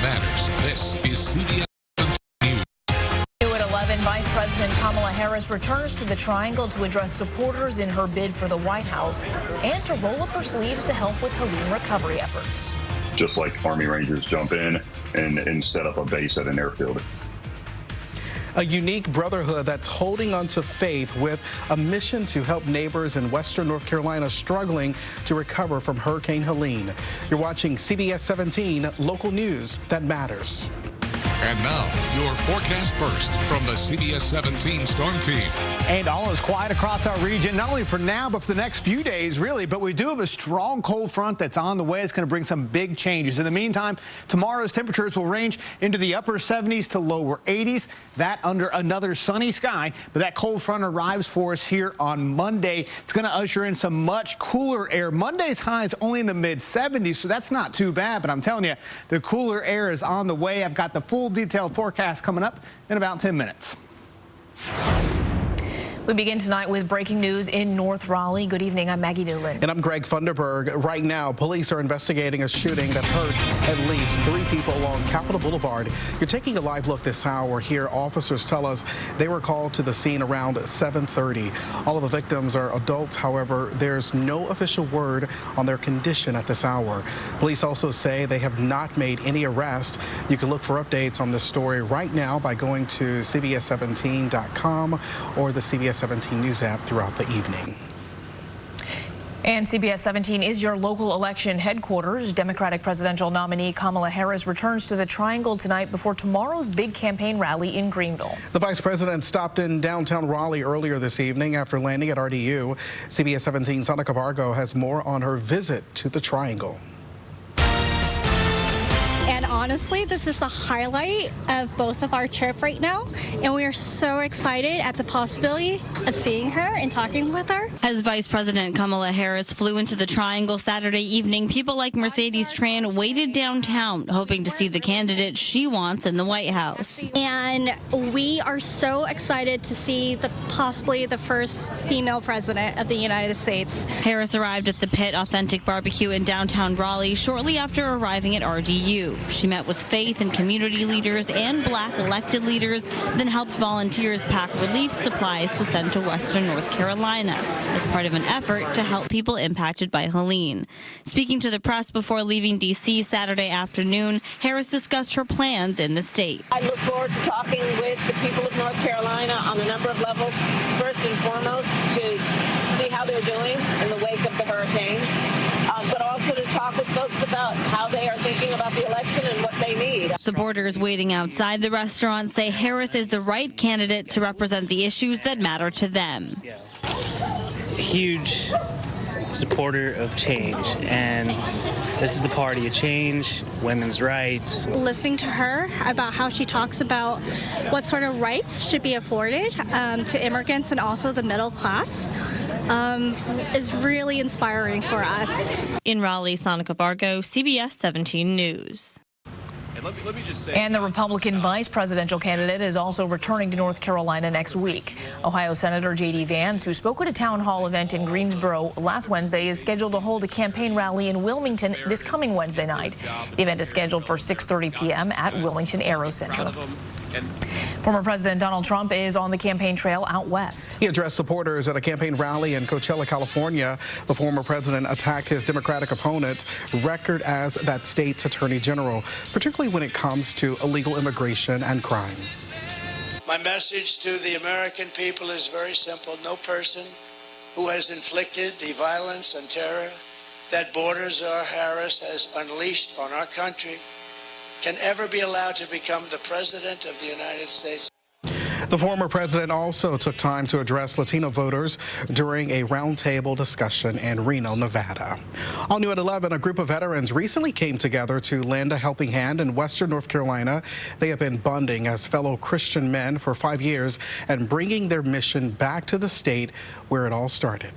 matters. This is CBS News. New at 11, Vice President Kamala Harris returns to the Triangle to address supporters in her bid for the White House and to roll up her sleeves to help with Helene recovery efforts. Just like Army Rangers jump in and set up a base at an airfield. A unique brotherhood that's holding on to faith with a mission to help neighbors in western North Carolina struggling to recover from Hurricane Helene. You're watching CBS 17, local news that matters. And now, your forecast first from the CBS 17 Storm Team. And all is quiet across our region, not only for now, but for the next few days, really. But we do have a strong cold front that's on the way. It's going to bring some big changes. In the meantime, tomorrow's temperatures will range into the upper 70s to lower 80s. That under another sunny sky. But that cold front arrives for us here on Monday. It's going to usher in some much cooler air. Monday's high is only in the mid-70s, so that's not too bad. But I'm telling you, the cooler air is on the way. I've got the full detailed forecast coming up in about 10 minutes. We begin tonight with breaking news in North Raleigh. Good evening. I'm Maggie Newland. And I'm Greg Funderburg. Right now, police are investigating a shooting that hurt at least 3 people along Capitol Boulevard. You're taking a live look this hour here. Officers tell us they were called to the scene around 7:30. All of the victims are adults. However, there's no official word on their condition at this hour. Police also say they have not made any arrest. You can look for updates on this story right now by going to CBS17.com or the CBS 17 News app throughout the evening. And CBS 17 is your local election headquarters. Democratic presidential nominee Kamala Harris returns to the Triangle tonight before tomorrow's big campaign rally in Greenville. The vice president stopped in downtown Raleigh earlier this evening after landing at RDU. CBS 17's Sana Cabargo has more on her visit to the Triangle. And honestly, this is the highlight of both of our trip right now. And we are so excited at the possibility of seeing her and talking with her. As Vice President Kamala Harris flew into the Triangle Saturday evening, people like Mercedes Tran waited downtown, hoping to see the candidate she wants in the White House. And we are so excited to see possibly the first female president of the United States. Harris arrived at the Pit Authentic Barbecue in downtown Raleigh shortly after arriving at RDU. She met with faith and community leaders and Black elected leaders, then helped volunteers pack relief supplies to send to western North Carolina as part of an effort to help people impacted by Helene. Speaking to the press before leaving D.C. Saturday afternoon, Harris discussed her plans in the state. I look forward to talking with the people of North Carolina on a number of levels. First and foremost, to see how they're doing in the wake of the hurricane, but also to talk with folks about how they are thinking about the election and what they need. Supporters waiting outside the restaurant say Harris is the right candidate to represent the issues that matter to them. Huge supporter of change, and this is the party of change, women's rights. Listening to her about how she talks about what sort of rights should be afforded to immigrants and also the middle class is really inspiring for us. In Raleigh, Sana Cabargo, CBS 17 News. And the Republican vice presidential candidate is also returning to North Carolina next week. Ohio Senator J.D. Vance, who spoke at a town hall event in Greensboro last Wednesday, is scheduled to hold a campaign rally in Wilmington this coming Wednesday night. The event is scheduled for 6:30 p.m. at Wilmington Aero Center. Former President Donald Trump is on the campaign trail out west. He addressed supporters at a campaign rally in Coachella, California. The former president attacked his Democratic opponent's record as that state's attorney general, particularly when it comes to illegal immigration and crime. My message to the American people is very simple. No person who has inflicted the violence and terror that Borders R. Harris has unleashed on our country can ever be allowed to become the President of the United States. The former president also took time to address Latino voters during a roundtable discussion in Reno, Nevada. All new at 11, a group of veterans recently came together to lend a helping hand in western North Carolina. They have been bonding as fellow Christian men for 5 years and bringing their mission back to the state where it all started.